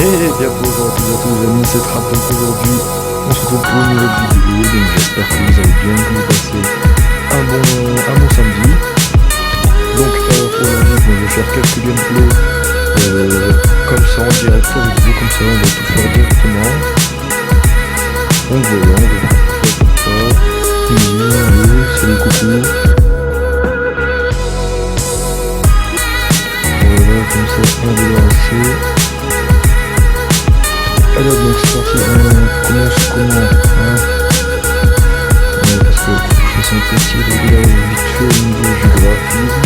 Et bien bonjour à tous les amis, c'est Trap, donc aujourd'hui on se retrouve pour une nouvelle vidéo, donc j'espère que vous allez bien, que vous passez un bon samedi. Donc aujourd'hui je vais faire quelques gameplays comme ça en direct avec vous, comme ça on va tout faire directement. Donc voilà, on va faire comme ça. Allez, salut coucou. Voilà, comme ça on va lancer. Alors donc c'est parti, on commence comment hein parce que je fais un petit réglage vite fait au niveau du graphisme.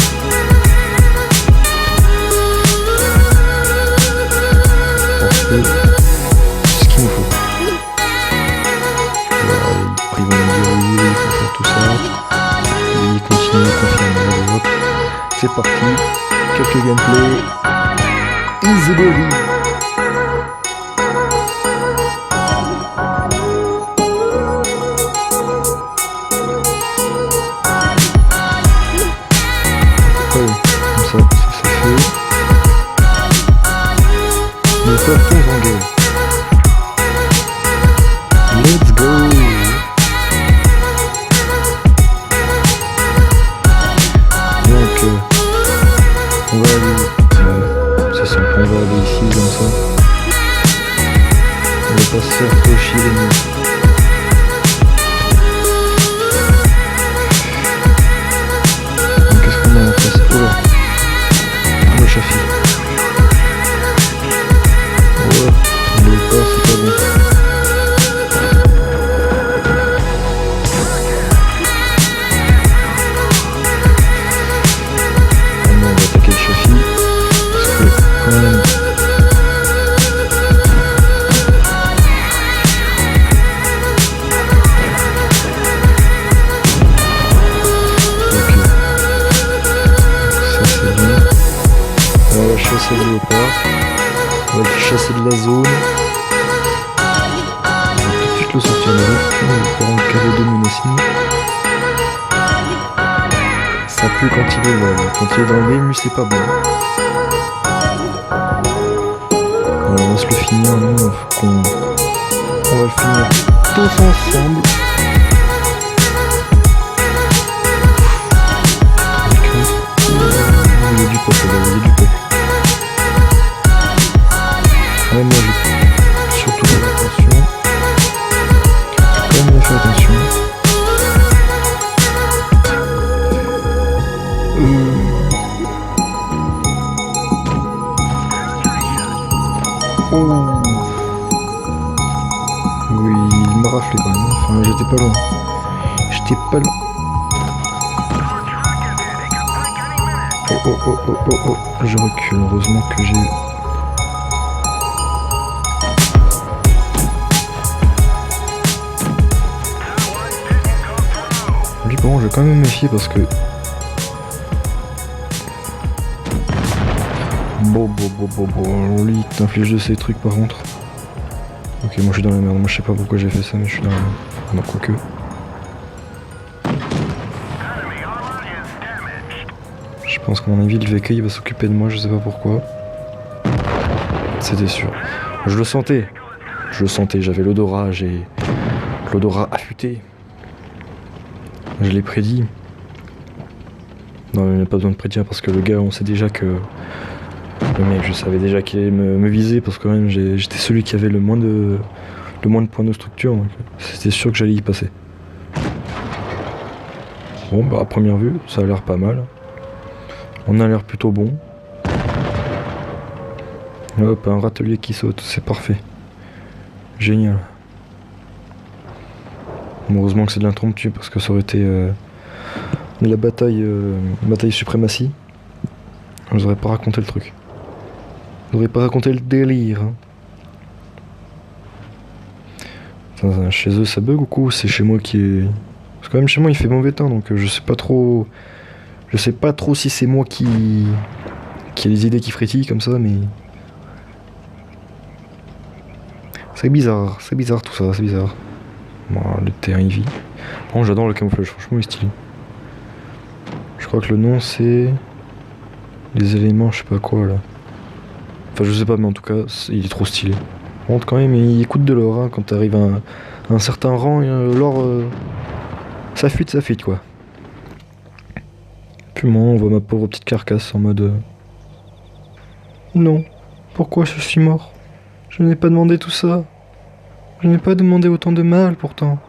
Parfait, c'est ce qu'il me faut. Voilà, après ils vont me dire oui, il faut faire tout ça. Oui, continuer, confirmer, hop. C'est parti, quelques gameplays. Easy baby. Partons en guerre. Let's go. Donc on va aller, c'est simple, on va aller ici comme ça. On va pas se faire trop chier les mecs. Donc qu'est-ce qu'on a en face? Oh là, le chafi. C'est pas bon. Maintenant on va attaquer le chafi parce que quand même ok, ça c'est bien. On va chasser le léopard, on va chasser de la zone. Le sortir de là, on va prendre un cadeau de menacing. Ça pue quand il est là, quand il est dans le game, c'est pas bon. Alors on va se le finir, nous, faut qu'on... On va le finir tous ensemble. Il y a du peuple là, il y a du peuple. Ouais, moi j'ai surtout faire attention. On va faire attention. Oh. Oui, il m'a raflé quand même. Enfin, j'étais pas loin. J'étais pas loin. Oh. Je recule. Heureusement que j'ai... Bon, je vais quand même me méfier parce que... Bon, lui, il t'inflige de ces trucs par contre. Ok, moi je suis dans la merde, moi je sais pas pourquoi j'ai fait ça, mais je suis dans la merde. Non, quoique. Je pense qu'à mon avis, le VK il va s'occuper de moi, je sais pas pourquoi. C'était sûr. Je le sentais, j'avais l'odorat, j'ai... L'odorat affûté. Je l'ai prédit. Non, il n'y a pas besoin de prédire parce que le gars, on sait déjà que... Le mec, je savais déjà qu'il allait me viser parce que quand même j'étais celui qui avait le moins de points de structure. Donc c'était sûr que j'allais y passer. Bon, bah à première vue, ça a l'air pas mal. On a l'air plutôt bon. Hop, un râtelier qui saute, c'est parfait. Génial. Heureusement que c'est de l'impromptu parce que ça aurait été la bataille suprématie. Je vous aurais pas raconté le truc. Je vous aurais pas raconté le délire. Hein. Enfin, chez eux ça bug ou quoi? C'est chez moi qui est... Parce que quand même chez moi il fait mauvais temps donc je sais pas trop... Je sais pas trop si c'est moi qui ai les idées qui frétillent comme ça mais... C'est bizarre tout ça, c'est bizarre. Bon, le terrain il vit. Bon, j'adore le camouflage, franchement il est stylé. Je crois que le nom c'est... Les éléments, je sais pas quoi là. Enfin je sais pas, mais en tout cas, il est trop stylé. Par contre quand même, il coûte de l'or, hein. Quand t'arrives à un certain rang, l'or... ça fuite quoi. Puis moi, on voit ma pauvre petite carcasse en mode... Non, pourquoi je suis mort? Je n'ai pas demandé tout ça. Je n'ai pas demandé autant de mal pourtant.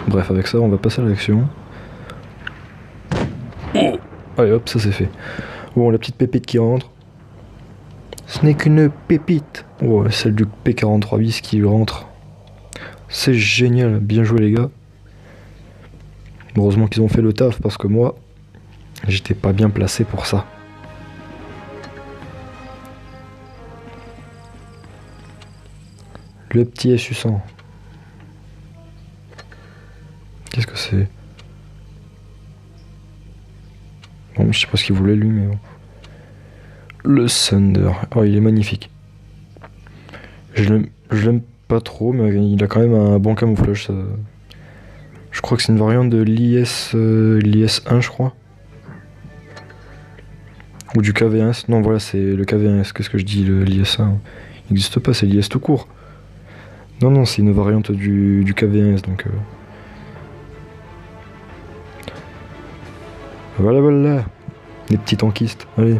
Bref, avec ça, on va passer à l'action. Oh. Allez hop, ça c'est fait. Bon, la petite pépite qui rentre. Ce n'est qu'une pépite. Oh, celle du P43 bis qui rentre. C'est génial, bien joué les gars. Heureusement qu'ils ont fait le taf parce que moi, j'étais pas bien placé pour ça. Le petit S800. Qu'est-ce que c'est? Bon, je sais pas ce qu'il voulait lui, mais bon. Le Thunder. Oh, il est magnifique. Je l'aime pas trop, mais il a quand même un bon camouflage. Ça. Je crois que c'est une variante de l'IS-1, je crois. Ou du KV1. Non, voilà, c'est le KV1. Qu'est-ce que je dis? L'IS-1. Il n'existe pas, c'est l'IS tout court. Non, c'est une variante du KV1S, donc... Voilà, les petits tankistes, allez.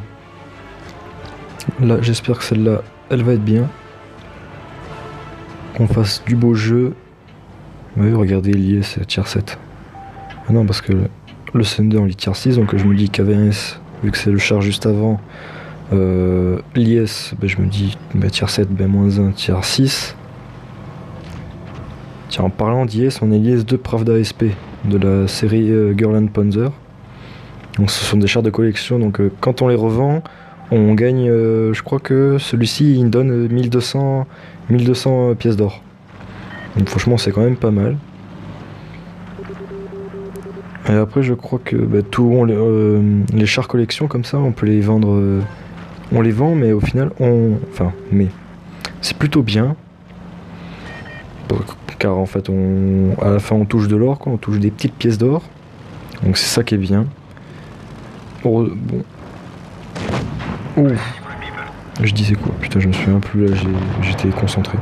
Là, j'espère que celle-là, elle va être bien. Qu'on fasse du beau jeu. Oui, regardez, l'IS tier 7. Ah non, parce que le Thunder, on lit tier 6, donc je me dis KV1S, vu que c'est le char juste avant. L'IS, je me dis, tier 7, -1, tier 6. Tiens, en parlant d'IS, on est l'IS 2 Pravda SP de la série Girl Panzer. Donc ce sont des chars de collection, donc quand on les revend, on gagne, je crois que celui-ci il donne 1200 pièces d'or. Donc franchement c'est quand même pas mal. Et après je crois que les chars collection comme ça, on peut les vendre, on les vend, mais au final c'est plutôt bien. Car en fait à la fin on touche de l'or, on touche des petites pièces d'or. Donc c'est ça qui est bien. Bon. Ouh. Je disais quoi? Putain, je me souviens plus là, j'étais concentré.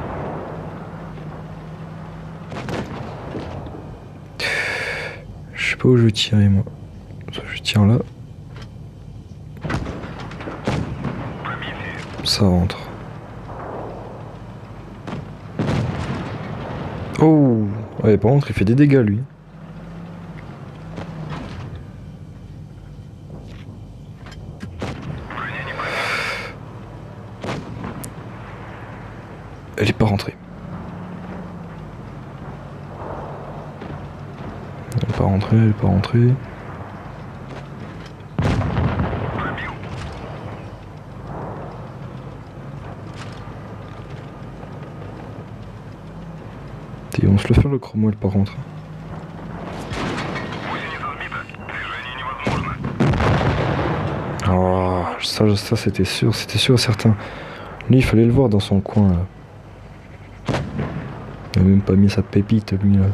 Je sais pas où je vais tirer moi. Je tire là. Ça rentre. Oh! Ouais, par contre, il fait des dégâts lui. Elle est pas rentrée. Elle est pas rentrée. Et on se le fait le chromo, elle par contre. Oh, ça c'était sûr certain. Lui il fallait le voir dans son coin là. Il a même pas mis sa pépite lui là.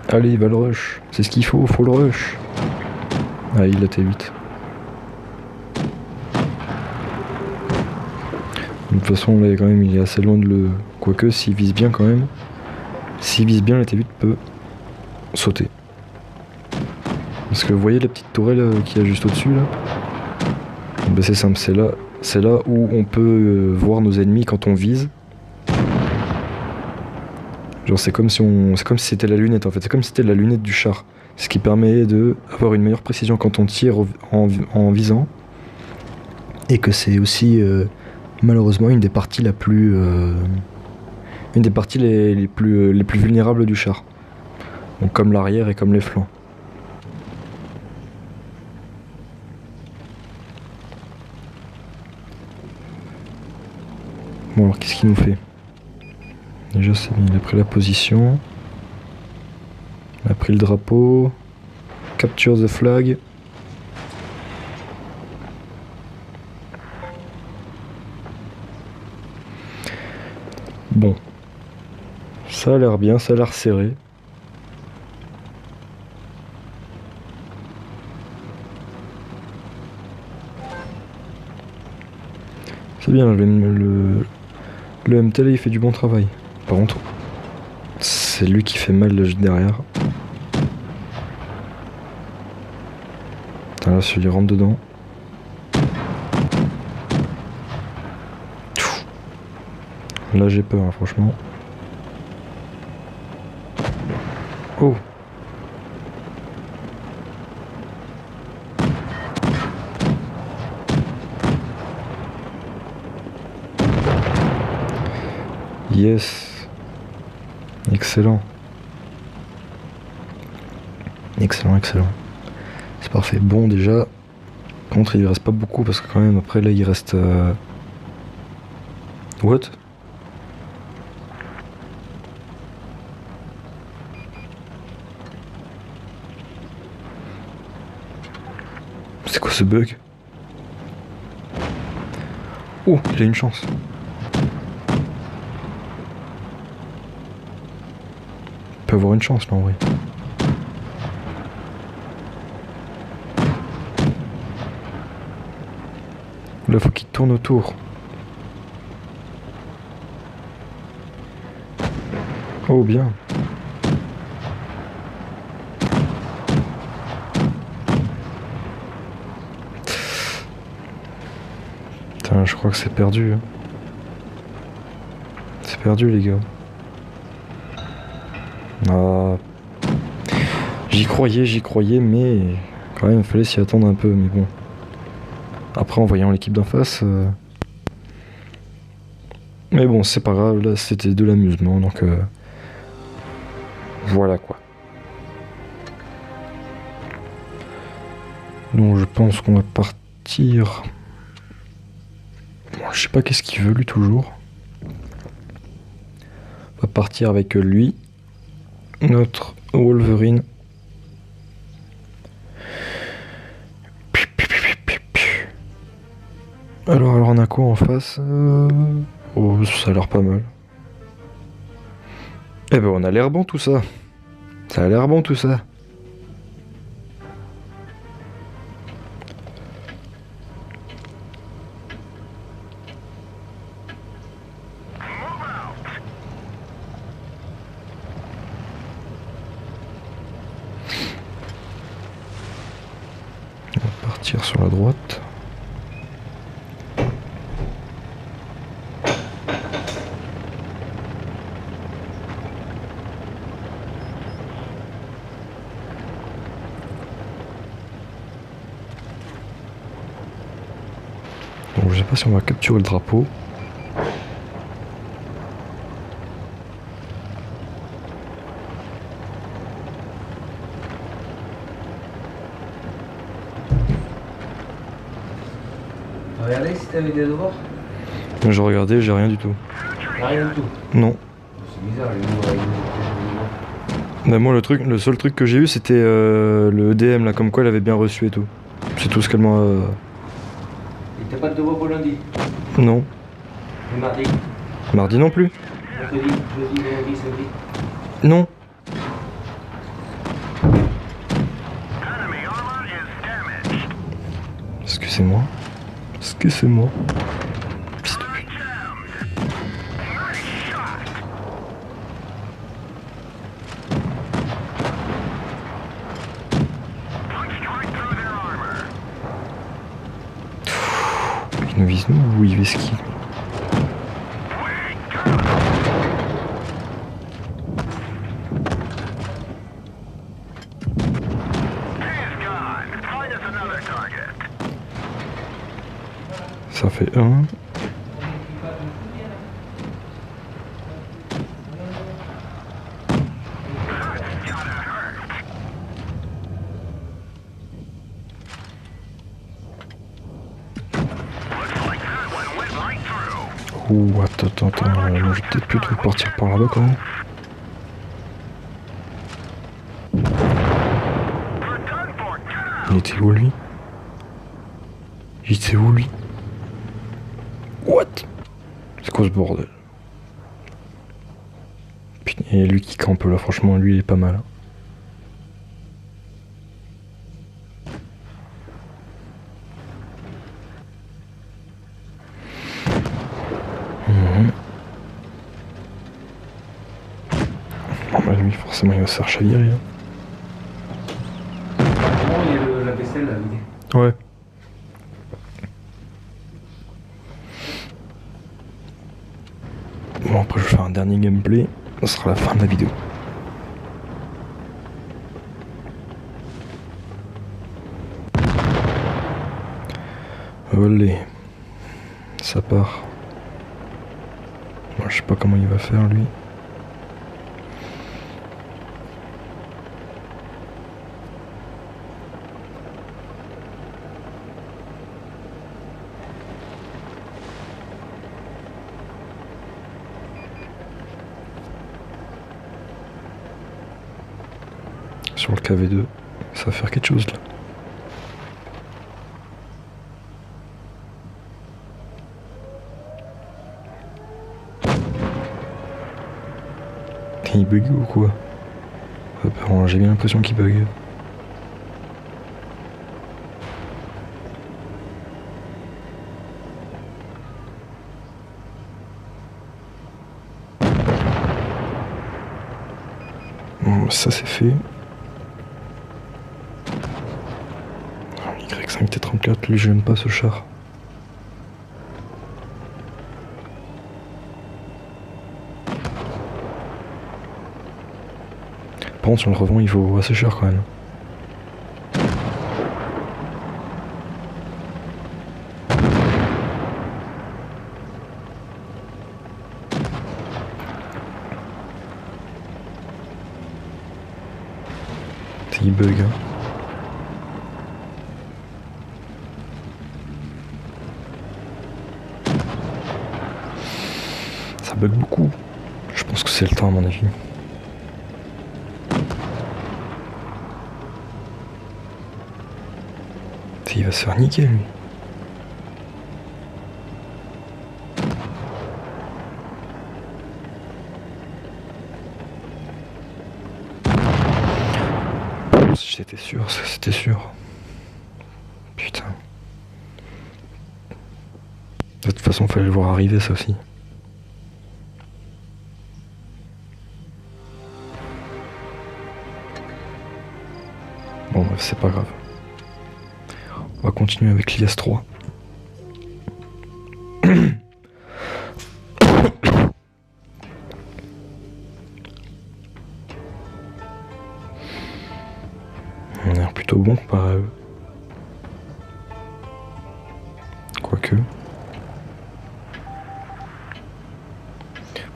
Allez, il va le rush. C'est ce qu'il faut le rush. Ah, il a T8. De toute façon, là, quand même, il est assez loin de le... Quoique, s'il vise bien quand même. S'il vise bien, la T8 peut sauter. Parce que vous voyez la petite tourelle qu'il y a juste au-dessus là? Ben, c'est simple, c'est là où on peut voir nos ennemis quand on vise. Genre c'est comme si c'était la lunette en fait, c'est comme si c'était la lunette du char. Ce qui permet d'avoir une meilleure précision quand on tire en visant. Et que c'est aussi malheureusement une des parties les plus vulnérables du char. Donc comme l'arrière et comme les flancs. Bon alors qu'est-ce qu'il nous fait? Déjà c'est bien, il a pris la position. Il a pris le drapeau. Capture the flag. Bon. Ça a l'air bien, ça a l'air serré. C'est bien, le MTL il fait du bon travail. Par contre, c'est lui qui fait mal derrière. Putain, là, celui-là rentre dedans. Là, j'ai peur, hein, franchement. Oh! Yes! Excellent! Excellent, excellent. C'est parfait. Bon, déjà, contre, il lui reste pas beaucoup parce que, quand même, après, là, il reste. What? C'est quoi ce bug? Oh, il a une chance. Il peut avoir une chance là en vrai. Là, faut qu'il tourne autour. Oh, bien. Putain, je crois que c'est perdu. Hein. C'est perdu, les gars. Ah. J'y croyais, mais quand même, il fallait s'y attendre un peu, mais bon. Après, en voyant l'équipe d'en face... Mais bon, c'est pas grave, là, c'était de l'amusement, donc... Voilà, quoi. Donc, je pense qu'on va partir... Bon, je sais pas qu'est-ce qu'il veut, lui, toujours. On va partir avec lui. Notre Wolverine. Alors on a quoi en face? Oh, ça a l'air pas mal. Eh ben on a l'air bon tout ça. Ça a l'air bon tout ça. On va partir sur la droite. Donc je sais pas si on va capturer le drapeau. Regardez si t'avais des devoirs. Je regardais, j'ai rien du tout. Rien du tout. Non. C'est bizarre, les mots avec Bah moi le seul truc que j'ai eu c'était le DM là, comme quoi elle avait bien reçu et tout. C'est tout ce qu'elle m'a... Et t'as pas de devoirs pour lundi? Non. Le mardi? Mardi non plus. Mercredi, jeudi, vendredi, samedi? Non. Excusez-moi. Excusez-moi. Fils de pute. Il nous vise nous ou il vise qui? Ça fait un. Ouh, attends, je vais peut-être plutôt partir par là-bas quand même. Il était où lui? Il était où lui? What? C'est quoi ce bordel? Et lui qui campe là, franchement, lui il est pas mal. Bah lui forcément il va se faire chavirer. Bon, il y a la vaisselle là, vidée. Ouais. Bon après je vais faire un dernier gameplay, ce sera la fin de la vidéo. Allez, ça part. Moi je sais pas comment il va faire lui. Sur le KV2, ça va faire quelque chose là. Il bug ou quoi? J'ai bien l'impression qu'il bug. Bon, ça c'est fait. Y5T34, lui je l'aime pas ce char. Par contre, si on le revend, il vaut assez cher quand même. Il bug. Hein. Ça bug beaucoup. Je pense que c'est le temps à mon avis. Il va se faire niquer lui. C'était sûr, c'était sûr. Putain. De toute façon, fallait le voir arriver ça aussi. Bon bref, c'est pas grave. On va continuer avec l'IS-3. On a l'air plutôt bon comparé à eux. Quoique.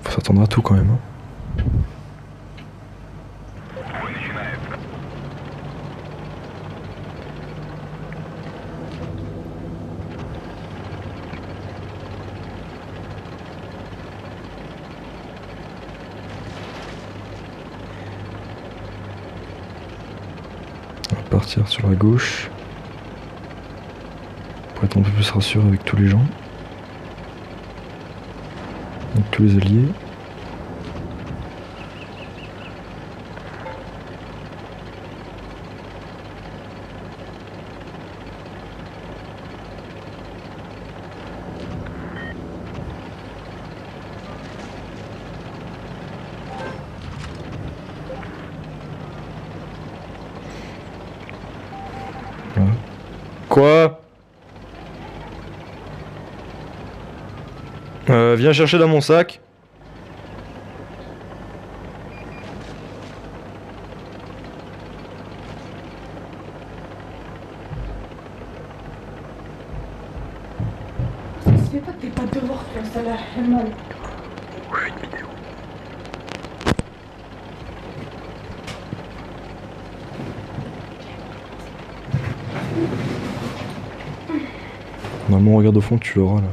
Faut s'attendre à tout quand même. Hein. Partir sur la gauche pour être un peu plus rassuré avec tous les gens, avec tous les alliés. Quoi? Viens chercher dans mon sac. Ça se fait pas que t'aies pas de devoir faire ça là, mal. Oui, une vidéo. Normalement, regarde au fond, tu l'auras là.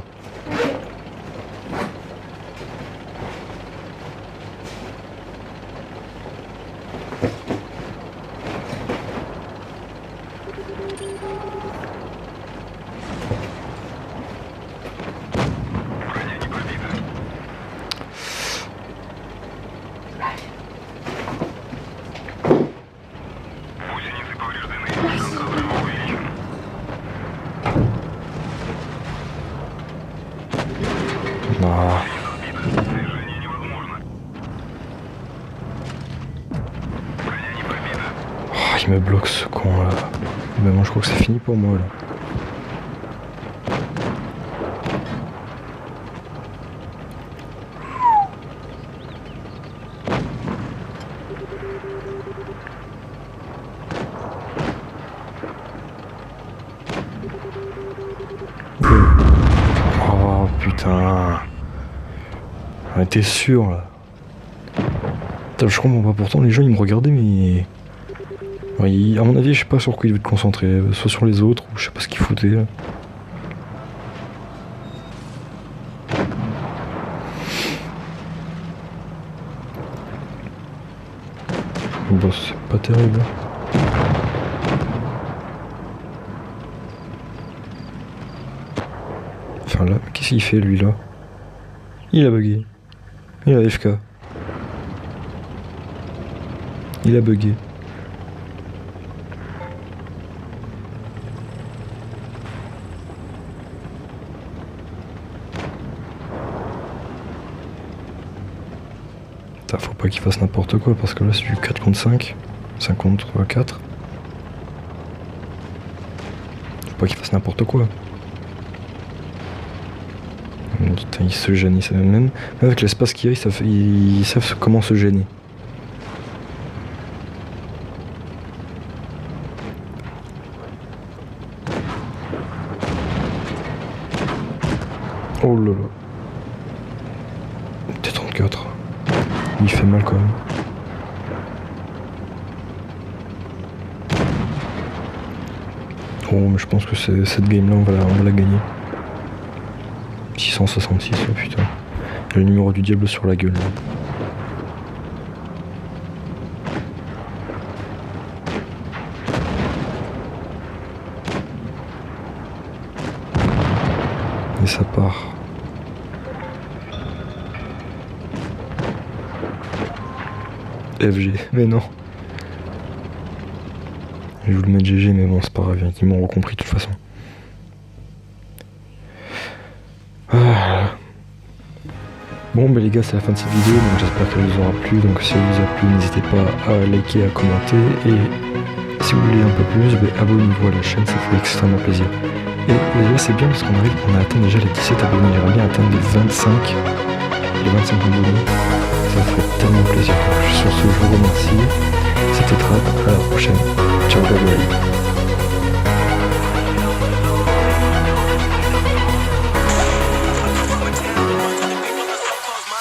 Ah. Oh, il me bloque ce con là. Mais moi je crois que c'est fini pour moi là. Oh putain. On était sûr là. Putain, je comprends pas, pourtant les gens ils me regardaient mais... Ouais, à mon avis je sais pas sur quoi ils devaient être concentrés, soit sur les autres ou je sais pas ce qu'ils foutaient là. Bon c'est pas terrible. Enfin là, qu'est-ce qu'il fait lui là? Il a bugué. Il a FK. Il a bugué. Putain, faut pas qu'il fasse n'importe quoi parce que là c'est du 4 contre 5. 5 contre 4. Faut pas qu'il fasse n'importe quoi. Putain, il se gêne, même avec l'espace qu'il y a, ils savent comment se gêner. Oh là là. T34. Il fait mal quand même. Oh mais je pense que cette game là on va la gagner. 666, oh putain. Le numéro du diable sur la gueule. Là. Et ça part. FG, mais non. Je vais vous le mettre GG, mais bon, c'est pas grave, ils m'ont recompris de toute façon. Ah. Bon, bah les gars, c'est la fin de cette vidéo, donc j'espère qu'elle vous aura plu. Donc si elle vous a plu, n'hésitez pas à liker, à commenter. Et si vous voulez un peu plus, bah, abonnez-vous à la chaîne, ça fait extrêmement plaisir. Et là, c'est bien parce on a atteint déjà les 17 abonnés. J'aimerais bien atteindre les 25 abonnés. Ça ferait tellement plaisir. Sur ce, je vous remercie. C'était Trap, à la prochaine.